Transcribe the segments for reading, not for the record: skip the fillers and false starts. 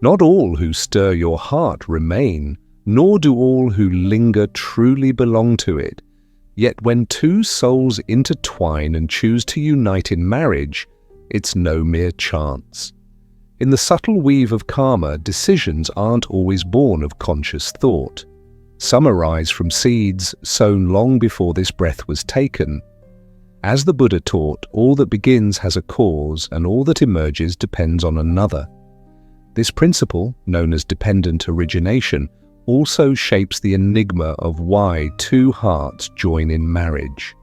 Not all who stir your heart remain, nor do all who linger truly belong to it. Yet when two souls intertwine and choose to unite in marriage, it's no mere chance. In the subtle weave of karma, decisions aren't always born of conscious thought. Some arise from seeds sown long before this breath was taken. As the Buddha taught, all that begins has a cause, and all that emerges depends on another. This principle, known as dependent origination, also shapes the enigma of why two hearts join in marriage.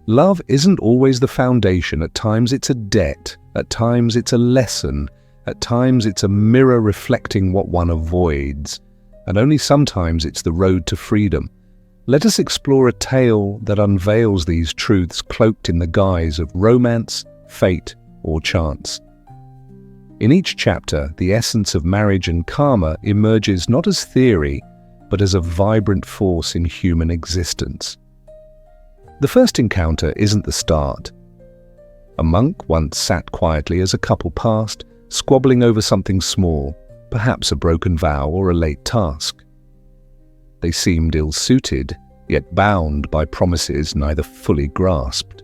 Love isn't always the foundation. At times it's a debt, at times it's a lesson, at times it's a mirror reflecting what one avoids, and only sometimes it's the road to freedom. Let us explore a tale that unveils these truths cloaked in the guise of romance, fate, or chance. In each chapter, the essence of marriage and karma emerges not as theory, but as a vibrant force in human existence. The first encounter isn't the start. A monk once sat quietly as a couple passed, squabbling over something small, perhaps a broken vow or a late task. They seemed ill-suited, yet bound by promises neither fully grasped.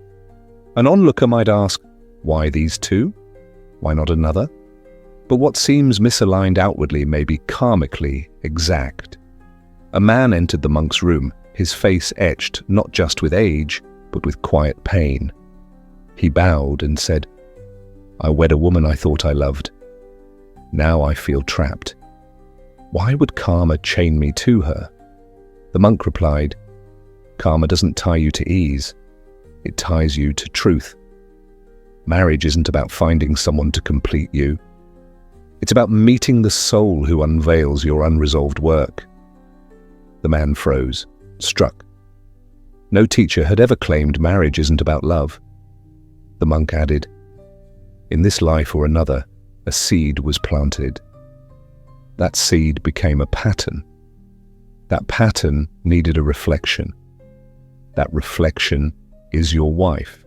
An onlooker might ask, why these two? Why not another? But what seems misaligned outwardly may be karmically exact. A man entered the monk's room, his face etched not just with age, but with quiet pain. He bowed and said, "I wed a woman I thought I loved. Now I feel trapped. Why would karma chain me to her?" The monk replied, "Karma doesn't tie you to ease. It ties you to truth. Marriage isn't about finding someone to complete you. It's about meeting the soul who unveils your unresolved work." The man froze, struck. No teacher had ever claimed marriage isn't about love. The monk added, "In this life or another, a seed was planted. That seed became a pattern. That pattern needed a reflection. That reflection is your wife."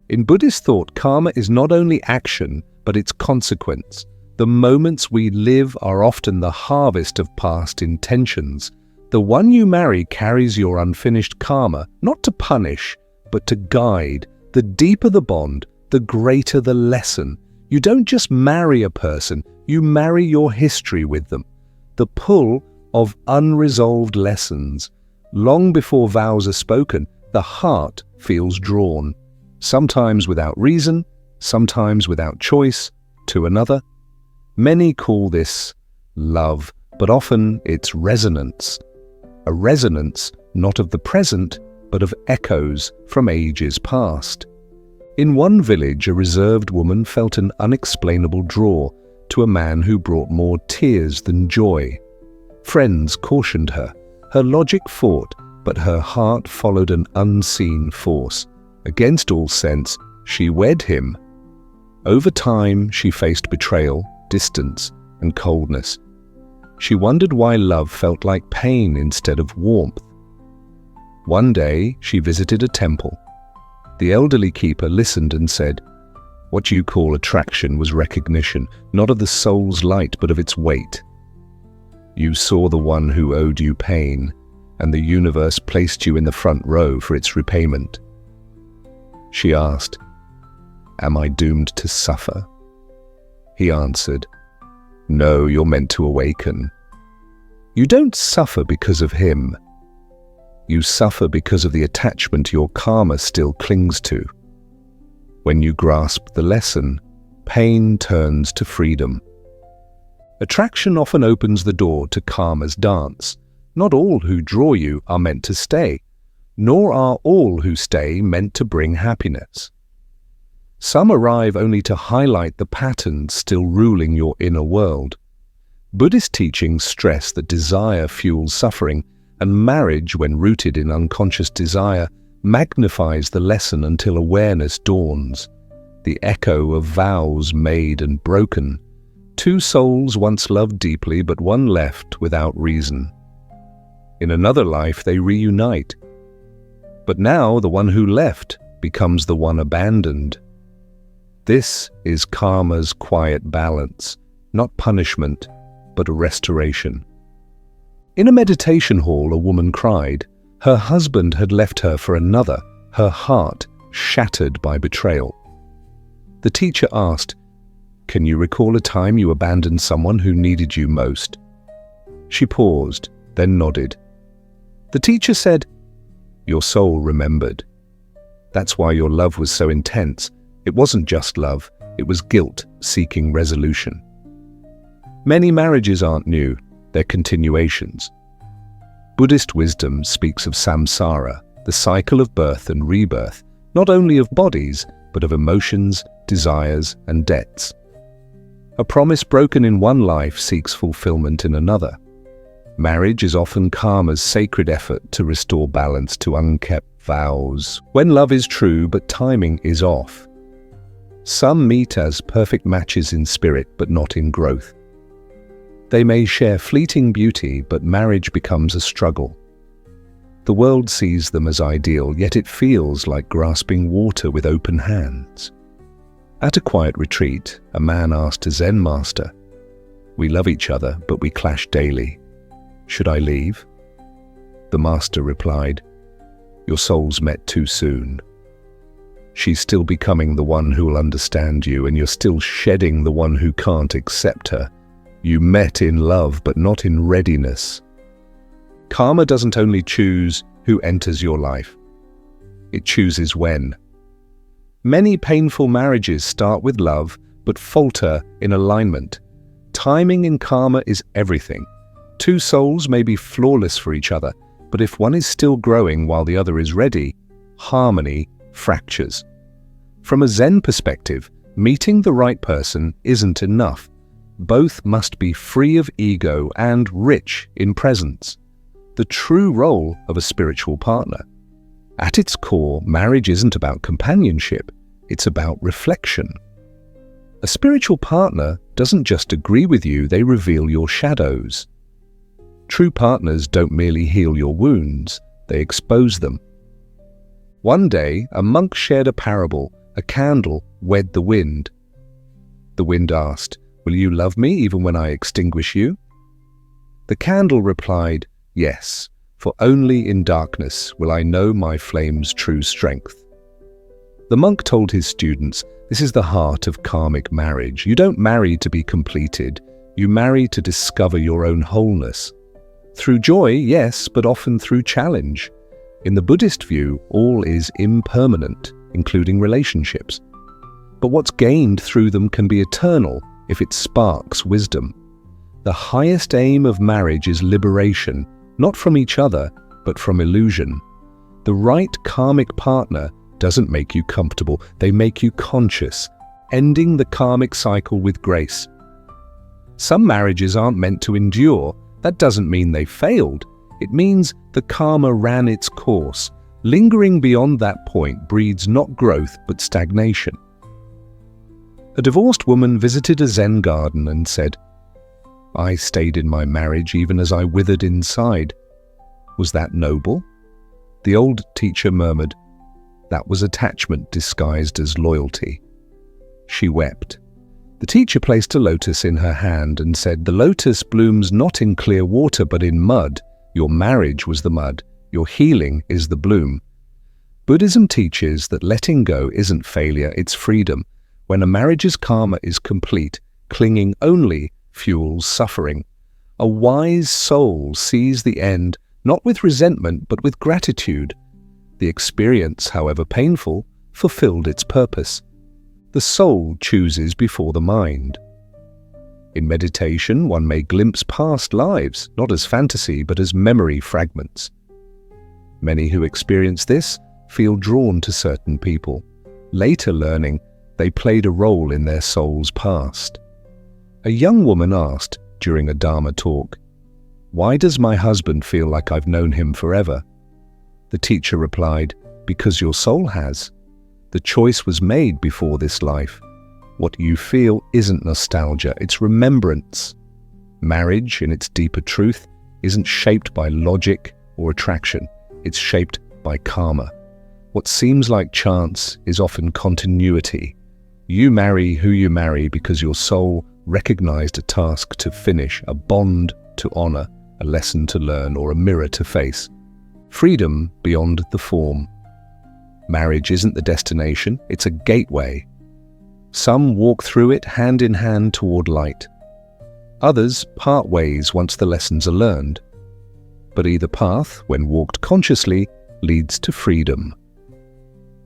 In Buddhist thought, karma is not only action, but its consequence. The moments we live are often the harvest of past intentions. The one you marry carries your unfinished karma, not to punish, but to guide. The deeper the bond, the greater the lesson. You don't just marry a person, you marry your history with them. The pull of unresolved lessons. Long before vows are spoken, the heart feels drawn, sometimes without reason, sometimes without choice, to another. Many call this love, but often it's resonance. A resonance not of the present, but of echoes from ages past. In one village, a reserved woman felt an unexplainable draw to a man who brought more tears than joy. Friends cautioned her. Her logic fought, but her heart followed an unseen force. Against all sense, she wed him. Over time, she faced betrayal, distance, and coldness. She wondered why love felt like pain instead of warmth. One day, she visited a temple. The elderly keeper listened and said, "What you call attraction was recognition, not of the soul's light, but of its weight. You saw the one who owed you pain, and the universe placed you in the front row for its repayment." She asked, "Am I doomed to suffer?" He answered, "No, you're meant to awaken. You don't suffer because of him. You suffer because of the attachment your karma still clings to. When you grasp the lesson, pain turns to freedom." Attraction often opens the door to karma's dance. Not all who draw you are meant to stay, nor are all who stay meant to bring happiness. Some arrive only to highlight the patterns still ruling your inner world. Buddhist teachings stress that desire fuels suffering, and marriage, when rooted in unconscious desire, magnifies the lesson until awareness dawns. The echo of vows made and broken. Two souls once loved deeply, but one left without reason. In another life, they reunite. But now the one who left becomes the one abandoned. This is karma's quiet balance, not punishment, but a restoration. In a meditation hall, a woman cried. Her husband had left her for another, her heart shattered by betrayal. The teacher asked, "Can you recall a time you abandoned someone who needed you most?" She paused, then nodded. The teacher said, "Your soul remembered. That's why your love was so intense. It wasn't just love, it was guilt seeking resolution." Many marriages aren't new, they're continuations. Buddhist wisdom speaks of samsara, the cycle of birth and rebirth, not only of bodies, but of emotions, desires, and debts. A promise broken in one life seeks fulfillment in another. Marriage is often karma's sacred effort to restore balance to unkept vows, when love is true but timing is off. Some meet as perfect matches in spirit but not in growth. They may share fleeting beauty, but marriage becomes a struggle. The world sees them as ideal, yet it feels like grasping water with open hands. At a quiet retreat, a man asked a Zen master, "We love each other, but we clash daily. Should I leave?" The master replied, "Your souls met too soon. She's still becoming the one who will understand you, and you're still shedding the one who can't accept her. You met in love, but not in readiness." Karma doesn't only choose who enters your life, it chooses when. Many painful marriages start with love, but falter in alignment. Timing in karma is everything. Two souls may be flawless for each other, but if one is still growing while the other is ready, harmony fractures. From a Zen perspective, meeting the right person isn't enough. Both must be free of ego and rich in presence. The true role of a spiritual partner. At its core, marriage isn't about companionship, it's about reflection. A spiritual partner doesn't just agree with you, they reveal your shadows. True partners don't merely heal your wounds, they expose them. One day, a monk shared a parable. A candle wed the wind. The wind asked, "Will you love me even when I extinguish you?" The candle replied, "Yes, for only in darkness will I know my flame's true strength." The monk told his students, this is the heart of karmic marriage. You don't marry to be completed, you marry to discover your own wholeness. Through joy, yes, but often through challenge. In the Buddhist view, all is impermanent, including relationships. But what's gained through them can be eternal if it sparks wisdom. The highest aim of marriage is liberation, not from each other, but from illusion. The right karmic partner doesn't make you comfortable, they make you conscious, ending the karmic cycle with grace. Some marriages aren't meant to endure. That doesn't mean they failed. It means the karma ran its course. Lingering beyond that point breeds not growth but stagnation. A divorced woman visited a Zen garden and said, "I stayed in my marriage even as I withered inside. Was that noble?" The old teacher murmured, "That was attachment disguised as loyalty." She wept. The teacher placed a lotus in her hand and said, "The lotus blooms not in clear water but in mud. Your marriage was the mud. Your healing is the bloom." Buddhism teaches that letting go isn't failure, it's freedom. When a marriage's karma is complete, clinging only fuels suffering. A wise soul sees the end not with resentment but with gratitude. The experience, however painful, fulfilled its purpose. The soul chooses before the mind. In meditation, one may glimpse past lives, not as fantasy but as memory fragments. Many who experience this feel drawn to certain people, later learning they played a role in their soul's past. A young woman asked during a Dharma talk, "Why does my husband feel like I've known him forever?" The teacher replied, "Because your soul has. The choice was made before this life. What you feel isn't nostalgia, it's remembrance." Marriage, in its deeper truth, isn't shaped by logic or attraction. It's shaped by karma. What seems like chance is often continuity. You marry who you marry because your soul recognized a task to finish, a bond to honor, a lesson to learn, or a mirror to face. Freedom beyond the form. Marriage isn't the destination, it's a gateway. Some walk through it hand in hand toward light. Others part ways once the lessons are learned. But either path, when walked consciously, leads to freedom.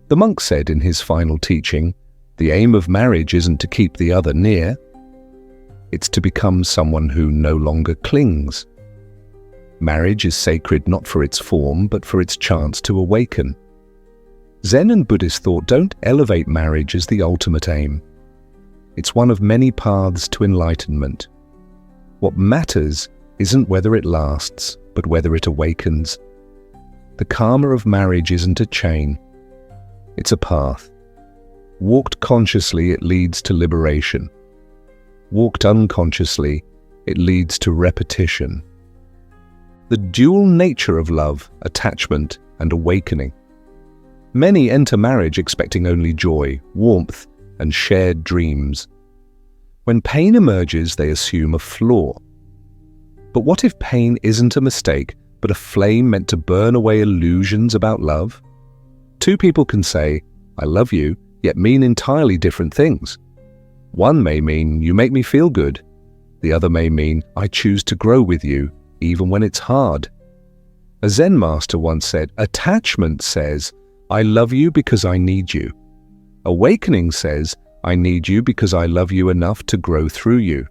The monk said in his final teaching, the aim of marriage isn't to keep the other near. It's to become someone who no longer clings. Marriage is sacred not for its form, but for its chance to awaken. Zen and Buddhist thought don't elevate marriage as the ultimate aim. It's one of many paths to enlightenment. What matters isn't whether it lasts, but whether it awakens. The karma of marriage isn't a chain. It's a path. Walked consciously, it leads to liberation. Walked unconsciously, it leads to repetition. The dual nature of love, attachment, and awakening. Many enter marriage expecting only joy, warmth, and shared dreams. When pain emerges, they assume a flaw. But what if pain isn't a mistake, but a flame meant to burn away illusions about love? Two people can say, I love you, yet mean entirely different things. One may mean, you make me feel good. The other may mean, I choose to grow with you, even when it's hard. A Zen master once said, attachment says, I love you because I need you. Awakening says, I need you because I love you enough to grow through you.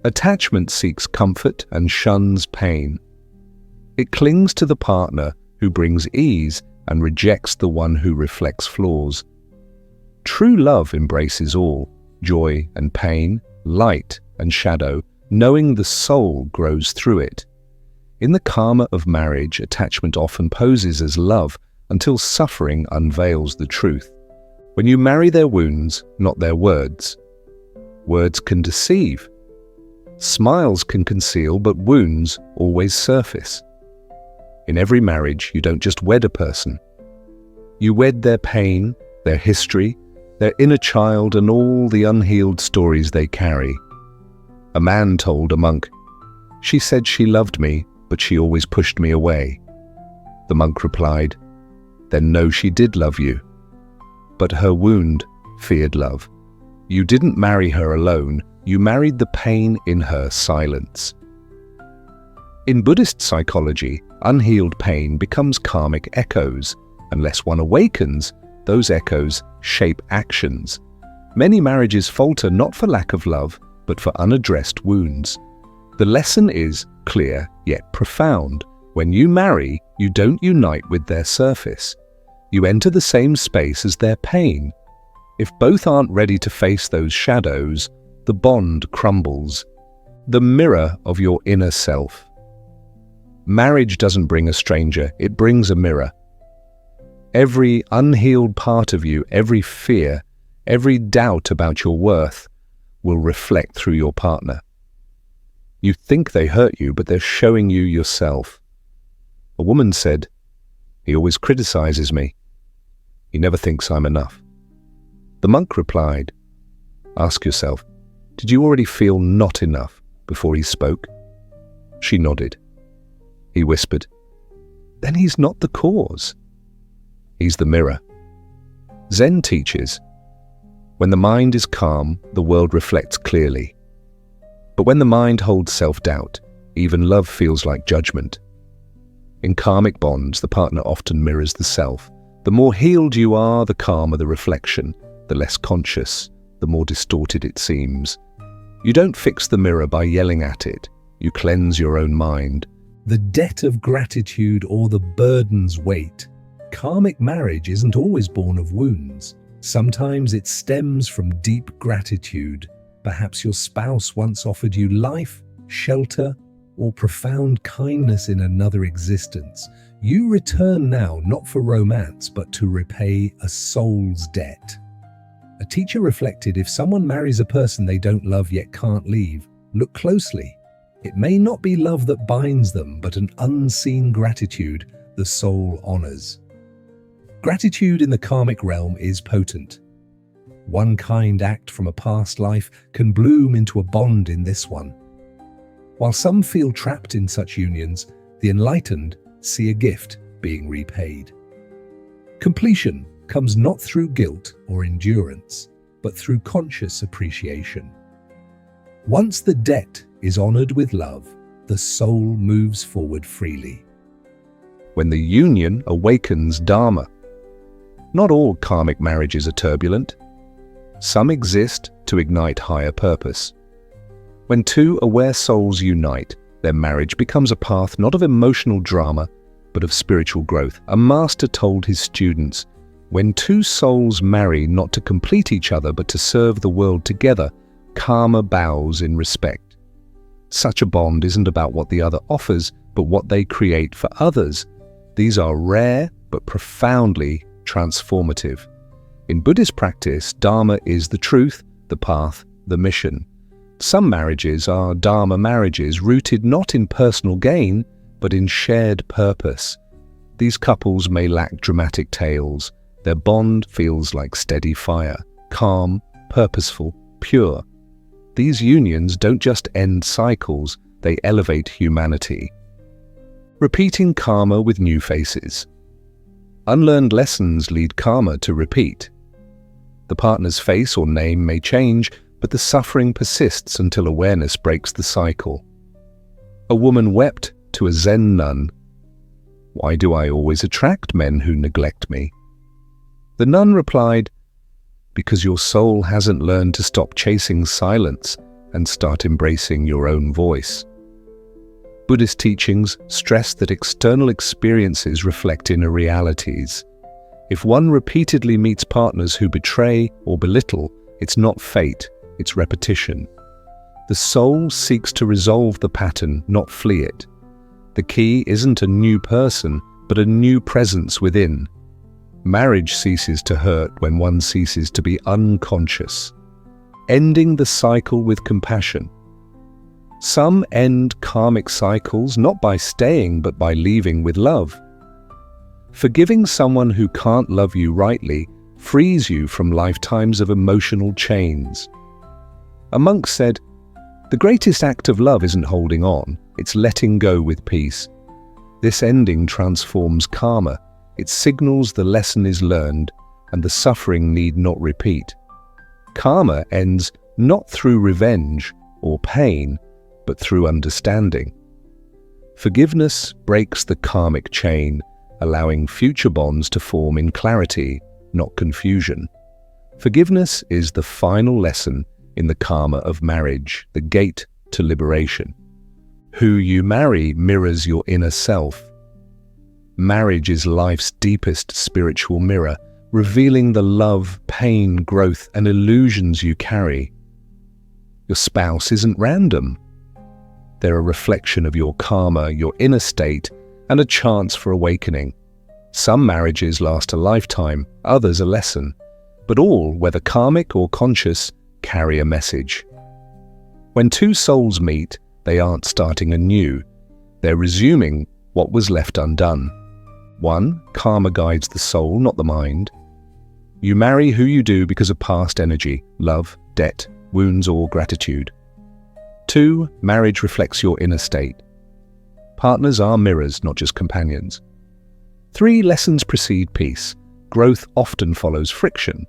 Attachment seeks comfort and shuns pain. It clings to the partner who brings ease and rejects the one who reflects flaws. True love embraces all, joy and pain, light and shadow, knowing the soul grows through it. In the karma of marriage, attachment often poses as love until suffering unveils the truth. When you marry their wounds, not their words. Words can deceive. Smiles can conceal, but wounds always surface. In every marriage, you don't just wed a person. You wed their pain, their history, their inner child, and all the unhealed stories they carry. A man told a monk, she said she loved me, but she always pushed me away. The monk replied, then know she did love you. But her wound feared love. You didn't marry her alone, you married the pain in her silence. In Buddhist psychology, unhealed pain becomes karmic echoes. Unless one awakens, those echoes shape actions. Many marriages falter not for lack of love, but for unaddressed wounds. The lesson is clear yet profound. When you marry, you don't unite with their surface. You enter the same space as their pain. If both aren't ready to face those shadows, the bond crumbles. The mirror of your inner self. Marriage doesn't bring a stranger, it brings a mirror. Every unhealed part of you, every fear, every doubt about your worth will reflect through your partner. You think they hurt you, but they're showing you yourself. A woman said, he always criticizes me. He never thinks I'm enough. The monk replied, ask yourself, did you already feel not enough before he spoke? She nodded. He whispered, then he's not the cause. He's the mirror. Zen teaches, when the mind is calm, the world reflects clearly. But when the mind holds self-doubt, even love feels like judgment. In karmic bonds, the partner often mirrors the self. The more healed you are, the calmer the reflection, the less conscious, the more distorted it seems. You don't fix the mirror by yelling at it. You cleanse your own mind. The debt of gratitude or the burden's weight. Karmic marriage isn't always born of wounds. Sometimes it stems from deep gratitude. Perhaps your spouse once offered you life, shelter, or profound kindness in another existence. You return now not for romance, but to repay a soul's debt. A teacher reflected, if someone marries a person they don't love yet can't leave, look closely. It may not be love that binds them, but an unseen gratitude the soul honors. Gratitude in the karmic realm is potent. One kind act from a past life can bloom into a bond in this one. While some feel trapped in such unions, the enlightened see a gift being repaid. Completion comes not through guilt or endurance, but through conscious appreciation. Once the debt is honored with love, the soul moves forward freely. When the union awakens Dharma. Not all karmic marriages are turbulent. Some exist to ignite higher purpose. When two aware souls unite, their marriage becomes a path not of emotional drama, but of spiritual growth. A master told his students, when two souls marry not to complete each other but to serve the world together, karma bows in respect. Such a bond isn't about what the other offers, but what they create for others. These are rare but profoundly transformative. In Buddhist practice, Dharma is the truth, the path, the mission. Some marriages are Dharma marriages rooted not in personal gain, but in shared purpose. These couples may lack dramatic tales. Their bond feels like steady fire, calm, purposeful, pure. These unions don't just end cycles, they elevate humanity. Repeating karma with new faces. Unlearned lessons lead karma to repeat. The partner's face or name may change, but the suffering persists until awareness breaks the cycle. A woman wept to a Zen nun, "Why do I always attract men who neglect me?" The nun replied, "Because your soul hasn't learned to stop chasing silence and start embracing your own voice." Buddhist teachings stress that external experiences reflect inner realities. If one repeatedly meets partners who betray or belittle, it's not fate, it's repetition. The soul seeks to resolve the pattern, not flee it. The key isn't a new person, but a new presence within. Marriage ceases to hurt when one ceases to be unconscious. Ending the cycle with compassion. Some end karmic cycles not by staying but by leaving with love. Forgiving someone who can't love you rightly frees you from lifetimes of emotional chains. A monk said, "The greatest act of love isn't holding on, it's letting go with peace. This ending transforms karma. It signals the lesson is learned and the suffering need not repeat. Karma ends not through revenge or pain, but through understanding. Forgiveness breaks the karmic chain, allowing future bonds to form in clarity, not confusion. Forgiveness is the final lesson in the karma of marriage, the gate to liberation. Who you marry mirrors your inner self. Marriage is life's deepest spiritual mirror, revealing the love, pain, growth, and illusions you carry. Your spouse isn't random. They're a reflection of your karma, your inner state, and a chance for awakening. Some marriages last a lifetime, others a lesson, but all, whether karmic or conscious, carry a message. When two souls meet, they aren't starting anew. They're resuming what was left undone. 1. Karma guides the soul, not the mind. You marry who you do because of past energy, love, debt, wounds, or gratitude. 2. Marriage reflects your inner state. Partners are mirrors, not just companions. 3. Lessons precede peace. Growth often follows friction.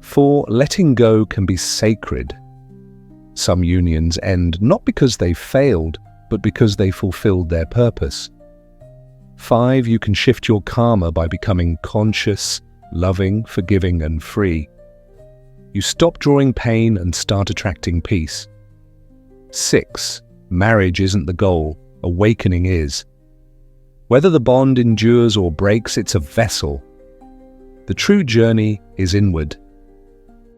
4. Letting go can be sacred. Some unions end not because they failed, but because they fulfilled their purpose. 5. You can shift your karma by becoming conscious, loving, forgiving, and free. You stop drawing pain and start attracting peace. 6. Marriage isn't the goal, awakening is. Whether the bond endures or breaks, it's a vessel. The true journey is inward.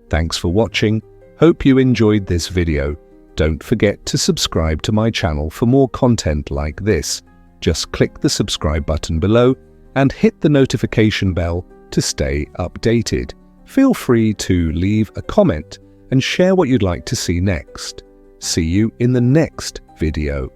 Thanks for watching. Hope you enjoyed this video. Don't forget to subscribe to my channel for more content like this. Just click the subscribe button below and hit the notification bell to stay updated. Feel free to leave a comment and share what you'd like to see next. See you in the next video.